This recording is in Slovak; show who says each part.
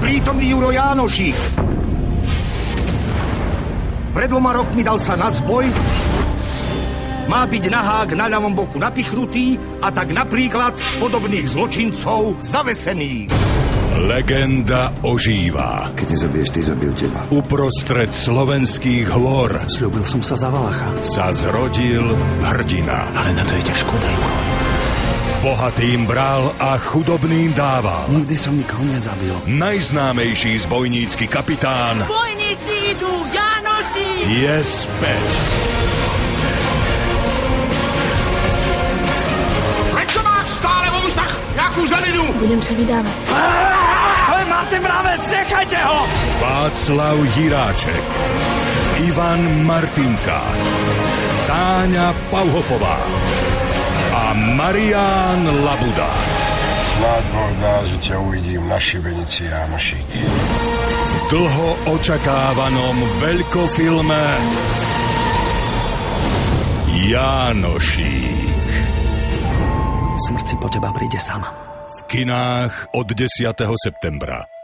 Speaker 1: prítomný Juro Jánošík. Pred 2 rokmi dal sa na zboj, má byť nahák na ľavom boku napichnutý a tak napríklad podobných zločincov zavesený.
Speaker 2: Legenda ožíva.
Speaker 3: Keď nezabiješ, ty zabijú teba.
Speaker 2: Uprostred slovenských hôr
Speaker 4: sľúbil som sa za Valacha.
Speaker 2: sa zrodil hrdina.
Speaker 4: Ale na to je ťažko, Dajko.
Speaker 2: Bohatým bral a chudobným dával.
Speaker 4: Nikdy som nikoho nezabil.
Speaker 2: Najznámejší zbojnícky kapitán
Speaker 5: Bojníci idú, Jánoši!
Speaker 2: je späť.
Speaker 1: Prečo máš stále vo ústach nejakú želinu?
Speaker 5: Budem sa vydávať.
Speaker 4: Ale máte mravec, nechajte ho!
Speaker 2: Václav Jiráček, Ivan Martinka, Táňa Pauhofová a Marián Labuda.
Speaker 6: Snáď Boh dá, že ťa uvidím na šibenici, Jánošík.
Speaker 2: V dlho očakávanom veľkofilme Jánošík.
Speaker 4: Smrť si po teba príde sama.
Speaker 2: V kinách od 10. septembra.